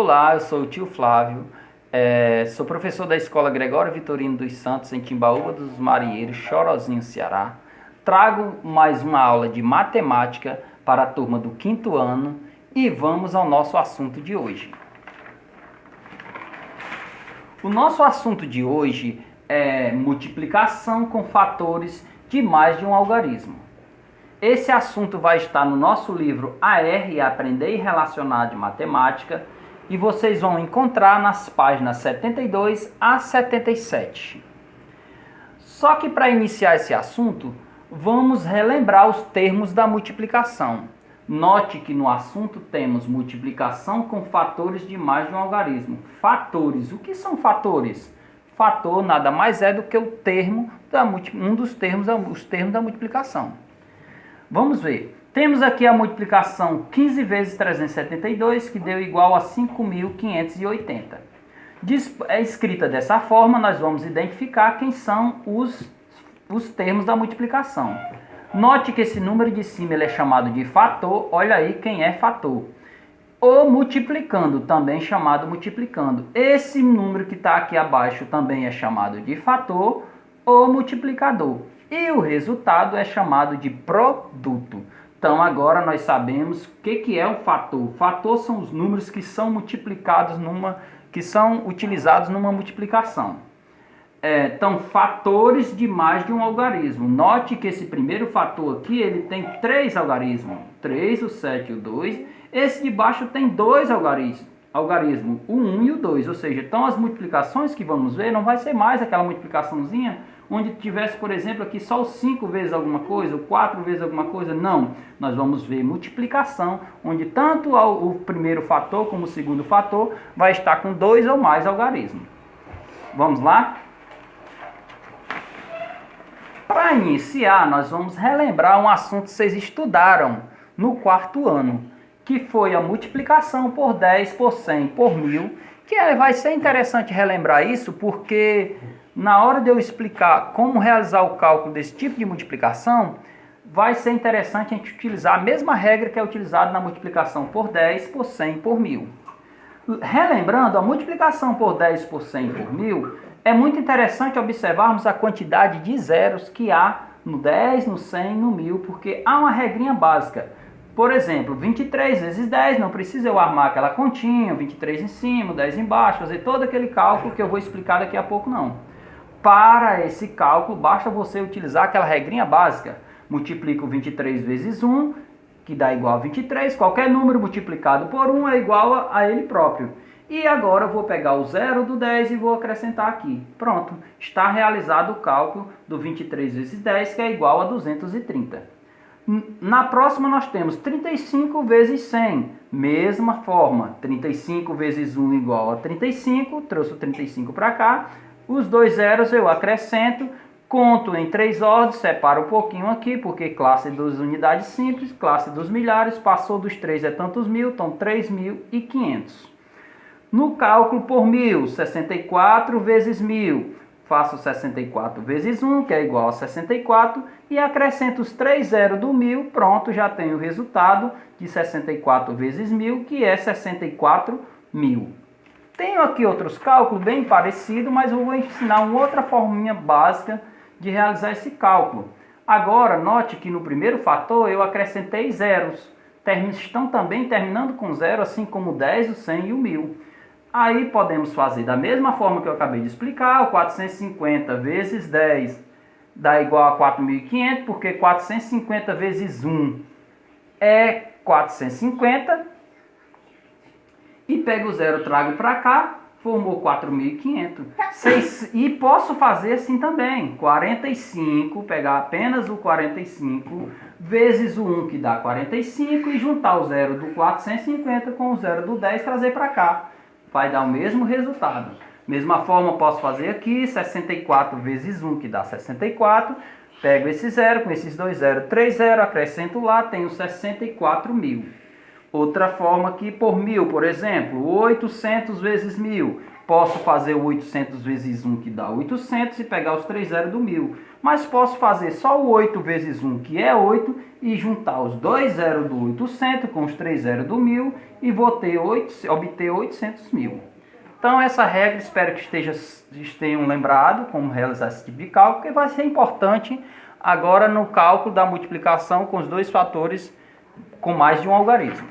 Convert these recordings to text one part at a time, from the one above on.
Olá, eu sou o tio Flávio, sou professor da Escola Gregório Vitorino dos Santos, em Timbaúba dos Marinheiros, Chorozinho, Ceará. Trago mais uma aula de matemática para a turma do 5º ano e vamos ao nosso assunto de hoje. O nosso assunto de hoje é multiplicação com fatores de mais de um algarismo. Esse assunto vai estar no nosso livro AR, Aprender e Relacionar de Matemática, e vocês vão encontrar nas páginas 72 a 77. Só que para iniciar esse assunto, vamos relembrar os termos da multiplicação. Note que no assunto temos multiplicação com fatores de mais de um algarismo. Fatores, o que são fatores? Fator nada mais é do que os termos da multiplicação. Vamos ver. Temos aqui a multiplicação 15 vezes 372, que deu igual a 5.580. É escrita dessa forma, nós vamos identificar quem são os termos da multiplicação. Note que esse número de cima ele é chamado de fator, olha aí quem é fator. O multiplicando, também chamado multiplicando. Esse número que está aqui abaixo também é chamado de fator ou multiplicador. E o resultado é chamado de produto. Então agora nós sabemos o que é um fator. Fator são os números que são multiplicados que são utilizados numa multiplicação. Então, fatores de mais de um algarismo. Note que esse primeiro fator aqui, ele tem 3 algarismos. 3, o 7 e o 2. Esse de baixo tem 2 algarismos, o 1 e o 2. Ou seja, então as multiplicações que vamos ver não vai ser mais aquela multiplicaçãozinha onde tivesse, por exemplo, aqui só o 5 vezes alguma coisa, o 4 vezes alguma coisa. Não, nós vamos ver multiplicação, onde tanto o primeiro fator como o segundo fator vai estar com 2 ou mais algarismos. Vamos lá? Para iniciar, nós vamos relembrar um assunto que vocês estudaram no 4º ano, que foi a multiplicação por 10, por 100, por 1000, que vai ser interessante relembrar isso, porque na hora de eu explicar como realizar o cálculo desse tipo de multiplicação, vai ser interessante a gente utilizar a mesma regra que é utilizada na multiplicação por 10, por 100, por 1000. Relembrando, a multiplicação por 10, por 100, por 1000, é muito interessante observarmos a quantidade de zeros que há no 10, no 100, no 1000, porque há uma regrinha básica. Por exemplo, 23 vezes 10, não precisa eu armar aquela continha, 23 em cima, 10 embaixo, fazer todo aquele cálculo que eu vou explicar daqui a pouco, não. Para esse cálculo, basta você utilizar aquela regrinha básica. Multiplico 23 vezes 1, que dá igual a 23. Qualquer número multiplicado por 1 é igual a ele próprio. E agora eu vou pegar o zero do 10 e vou acrescentar aqui. Pronto, está realizado o cálculo do 23 vezes 10, que é igual a 230. Na próxima nós temos 35 vezes 100. Mesma forma, 35 vezes 1 igual a 35. Trouxe o 35 para cá. Os 2 zeros eu acrescento, conto em 3 ordens, separo um pouquinho aqui, porque classe das unidades simples, classe dos milhares, passou dos 3 é tantos mil, então 3.500. No cálculo por 1000, 64 vezes 1000, faço 64 vezes 1, que é igual a 64, e acrescento os 3 zeros do 1000, pronto, já tenho o resultado de 64 vezes 1000, que é 64.000. Tenho aqui outros cálculos bem parecidos, mas eu vou ensinar uma outra forminha básica de realizar esse cálculo. Agora, note que no primeiro fator eu acrescentei zeros. Estão também terminando com zero, assim como o 10, o 100 e o 1000. Aí podemos fazer da mesma forma que eu acabei de explicar, o 450 vezes 10 dá igual a 4.500, porque 450 vezes 1 é 450. E pego o zero, trago para cá, formou 4.500. E posso fazer assim também. 45, pegar apenas o 45, vezes o 1, que dá 45, e juntar o zero do 450 com o zero do 10, trazer para cá. Vai dar o mesmo resultado. Mesma forma, posso fazer aqui, 64 vezes 1, que dá 64. Pego esse zero, com esses 2 zeros, 3 zeros, acrescento lá, tenho 64.000. Outra forma aqui por 1000, por exemplo, 800 vezes 1000, Posso fazer o 800 vezes 1, que dá 800, e pegar os 3 zeros do 1000. Mas posso fazer só o 8 vezes 1, que é 8, e juntar os 2 zeros do 800 com os 3 zeros do 1000, e vou ter obter 800 mil. Então essa regra, espero que tenham lembrado como realizar esse tipo de cálculo, porque vai ser importante agora no cálculo da multiplicação com os dois fatores com mais de um algarismo.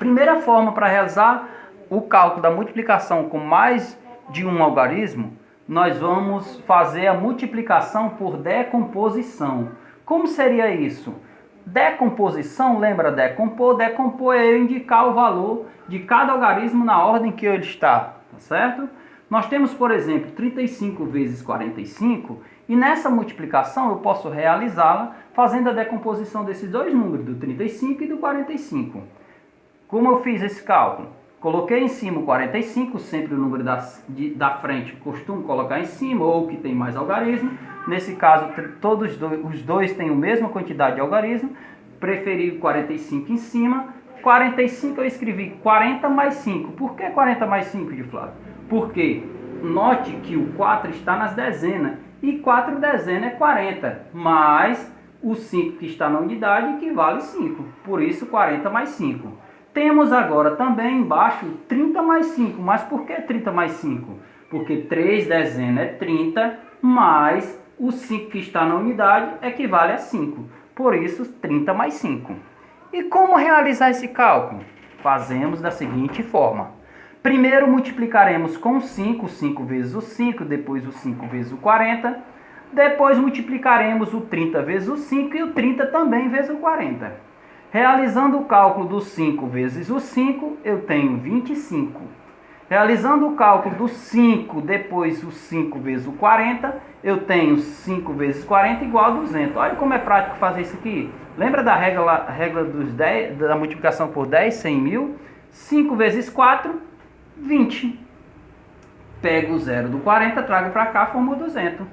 Primeira forma para realizar o cálculo da multiplicação com mais de um algarismo, nós vamos fazer a multiplicação por decomposição. Como seria isso? Decomposição, lembra decompor? Decompor é eu indicar o valor de cada algarismo na ordem que ele está, tá certo? Nós temos, por exemplo, 35 vezes 45, e nessa multiplicação eu posso realizá-la fazendo a decomposição desses dois números, do 35 e do 45. Como eu fiz esse cálculo? Coloquei em cima o 45, sempre o número da frente costumo colocar em cima, ou que tem mais algarismo. Nesse caso, os dois têm a mesma quantidade de algarismo. Preferi 45 em cima. 45 eu escrevi 40 mais 5. Por que 40 mais 5, de Flávio? Porque note que o 4 está nas dezenas. E 4 dezenas é 40. Mais o 5 que está na unidade equivale 5. Por isso 40 mais 5. Temos agora também embaixo 30 mais 5. Mas por que 30 mais 5? Porque 3 dezenas é 30, mais o 5 que está na unidade equivale a 5. Por isso, 30 mais 5. E como realizar esse cálculo? Fazemos da seguinte forma. Primeiro multiplicaremos com o 5 vezes o 5, depois o 5 vezes o 40. Depois multiplicaremos o 30 vezes o 5 e o 30 também vezes o 40. Realizando o cálculo do 5 vezes o 5, eu tenho 25. Realizando o cálculo do 5, depois o 5 vezes o 40, eu tenho 5 vezes 40 igual a 200. Olha como é prático fazer isso aqui. Lembra da regra dos 10, da multiplicação por 10, 100 mil? 5 vezes 4, 20. Pego o zero do 40, trago para cá, formou 200.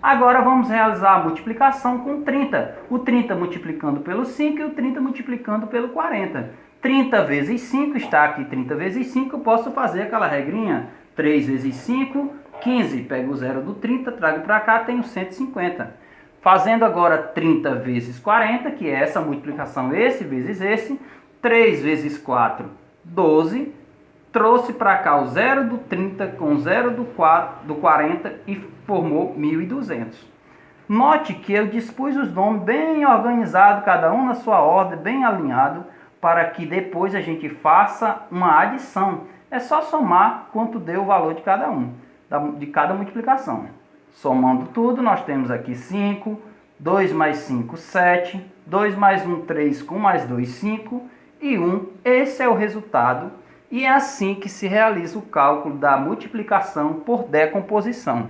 Agora vamos realizar a multiplicação com 30. O 30 multiplicando pelo 5 e o 30 multiplicando pelo 40. 30 vezes 5, está aqui 30 vezes 5, eu posso fazer aquela regrinha. 3 vezes 5, 15. Pego o zero do 30, trago para cá, tenho 150. Fazendo agora 30 vezes 40, que é essa multiplicação, esse vezes esse. 3 vezes 4, 12. Trouxe para cá o zero do 30 com o zero do 40 e formou 1.200. Note que eu dispus os nomes bem organizados, cada um na sua ordem, bem alinhado, para que depois a gente faça uma adição. É só somar quanto deu o valor de cada um, de cada multiplicação. Somando tudo, nós temos aqui 5, 2 mais 5, 7, 2 mais 1, 3, com mais 2, 5 e 1. Esse é o resultado. E é assim que se realiza o cálculo da multiplicação por decomposição.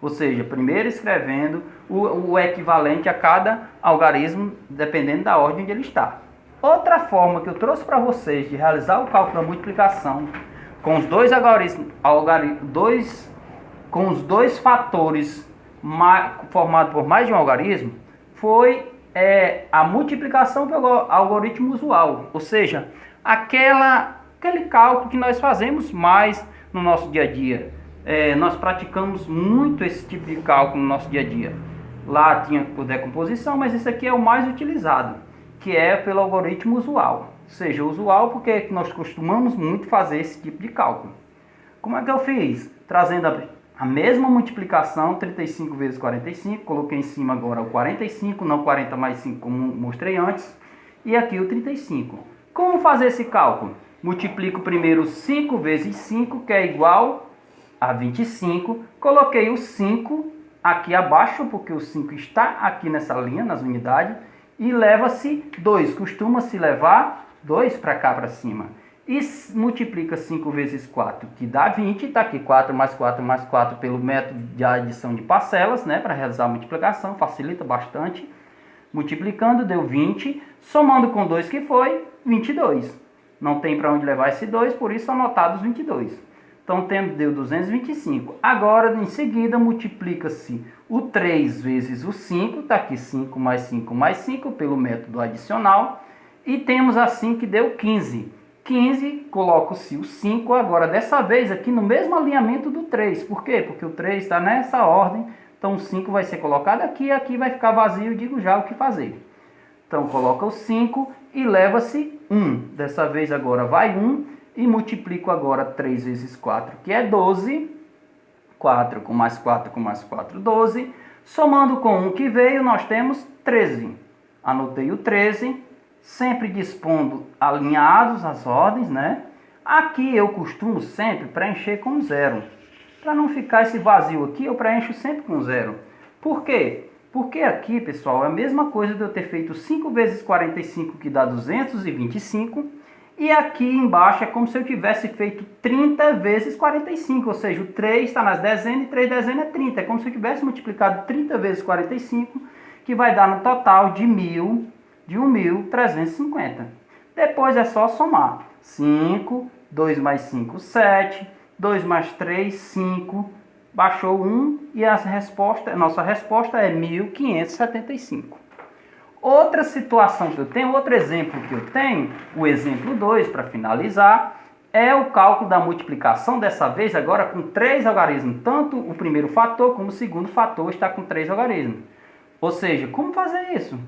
Ou seja, primeiro escrevendo o equivalente a cada algarismo, dependendo da ordem onde ele está. Outra forma que eu trouxe para vocês de realizar o cálculo da multiplicação com os dois com os dois fatores formados por mais de um algarismo foi a multiplicação pelo algoritmo usual. Ou seja, aquele cálculo que nós fazemos mais no nosso dia a dia. Nós praticamos muito esse tipo de cálculo no nosso dia a dia. Lá tinha por decomposição, mas esse aqui é o mais utilizado, que é pelo algoritmo usual. Ou seja, usual porque nós costumamos muito fazer esse tipo de cálculo. Como é que eu fiz? Trazendo a mesma multiplicação, 35 vezes 45, coloquei em cima agora o 45, não 40 mais 5 como mostrei antes, e aqui o 35. Como fazer esse cálculo? Multiplico primeiro 5 vezes 5, que é igual a 25. Coloquei o 5 aqui abaixo, porque o 5 está aqui nessa linha, nas unidades. E leva-se 2. Costuma-se levar 2 para cá, para cima. E multiplica 5 vezes 4, que dá 20. Está aqui 4 mais 4 mais 4 pelo método de adição de parcelas, né, para realizar a multiplicação. Facilita bastante. Multiplicando, deu 20. Somando com 2, que foi 22. Não tem para onde levar esse 2, por isso anotados 22. Então, deu 225. Agora, em seguida, multiplica-se o 3 vezes o 5. Está aqui 5 mais 5 mais 5, pelo método adicional. E temos assim que deu 15. 15, coloco-se o 5, agora dessa vez aqui no mesmo alinhamento do 3. Por quê? Porque o 3 está nessa ordem, então o 5 vai ser colocado aqui e aqui vai ficar vazio, digo já o que fazer. Então coloca o 5 e leva-se 1. Dessa vez agora vai 1 e multiplico agora 3 vezes 4, que é 12. 4 com mais 4 com mais 4, 12. Somando com 1 que veio, nós temos 13. Anotei o 13, sempre dispondo alinhados as ordens, né? Aqui eu costumo sempre preencher com 0. Para não ficar esse vazio aqui, eu preencho sempre com 0. Por quê? Porque aqui, pessoal, é a mesma coisa de eu ter feito 5 vezes 45, que dá 225. E aqui embaixo é como se eu tivesse feito 30 vezes 45. Ou seja, o 3 está nas dezenas e 3 dezenas é 30. É como se eu tivesse multiplicado 30 vezes 45, que vai dar no total de 1.350. Depois é só somar. 5, 2 mais 5, 7. 2 mais 3, 5. Baixou 1 e a nossa resposta é 1.575. Outra situação que eu tenho, outro exemplo que eu tenho, o exemplo 2, para finalizar, é o cálculo da multiplicação, dessa vez agora com 3 algarismos. Tanto o primeiro fator como o segundo fator está com 3 algarismos. Ou seja, como fazer isso?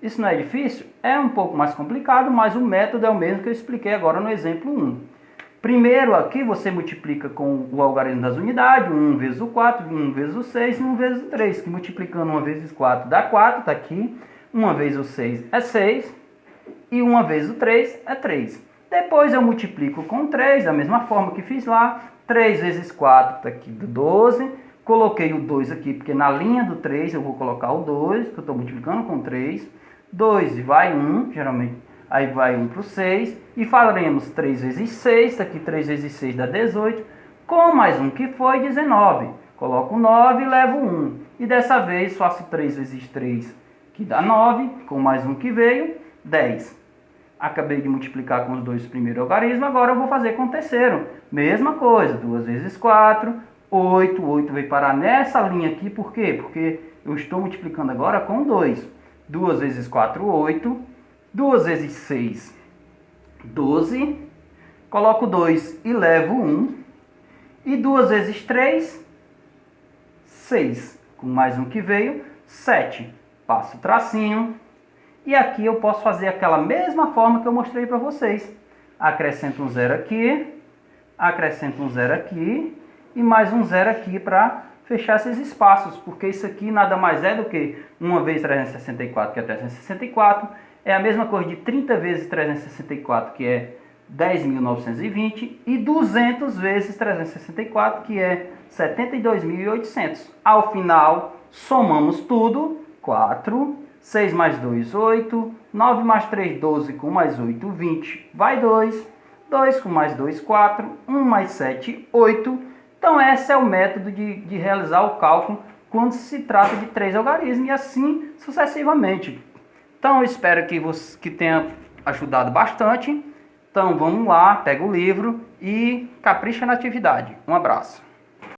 Isso não é difícil? É um pouco mais complicado, mas o método é o mesmo que eu expliquei agora no exemplo 1. Primeiro aqui você multiplica com o algarismo das unidades, 1 vezes o 4, 1 vezes o 6 e 1 vezes o 3, que multiplicando 1 vezes 4 dá 4, está aqui. 1 vezes o 6 é 6 e 1 vezes o 3 é 3. Depois eu multiplico com 3, da mesma forma que fiz lá. 3 vezes 4 está aqui do 12. Coloquei o 2 aqui, porque na linha do 3 eu vou colocar o 2, que eu estou multiplicando com 3. 2 vai 1, geralmente, aí vai 1 para o 6. E faremos 3 vezes 6, está aqui 3 vezes 6 dá 18. Com mais 1 que foi 19. Coloco 9 e levo 1. E dessa vez faço 3 vezes 3, que dá 9, com mais 1 que veio, 10. Acabei de multiplicar com os dois primeiros algarismos, agora eu vou fazer com o terceiro. Mesma coisa, 2 vezes 4, 8. 8 veio parar nessa linha aqui, por quê? Porque eu estou multiplicando agora com 2. 2 vezes 4, 8. 2 vezes 6, 12. Coloco 2 e levo 1. E 2 vezes 3, 6. Com mais 1 que veio, 7. Passo o tracinho. E aqui eu posso fazer aquela mesma forma que eu mostrei para vocês. Acrescento um 0 aqui. Acrescento um 0 aqui. E mais um 0 aqui para fechar esses espaços. Porque isso aqui nada mais é do que 1 vezes 364, que é 364. É a mesma coisa de 30 vezes 364, que é 10.920. E 200 vezes 364, que é 72.800. Ao final, somamos tudo. 4, 6 mais 2, 8, 9 mais 3, 12, com mais 8, 20, vai 2, 2 com mais 2, 4, 1 mais 7, 8. Então esse é o método de realizar o cálculo quando se trata de 3 algarismos e assim sucessivamente. Então eu espero que tenha ajudado bastante. Então vamos lá, pega o livro e capricha na atividade. Um abraço.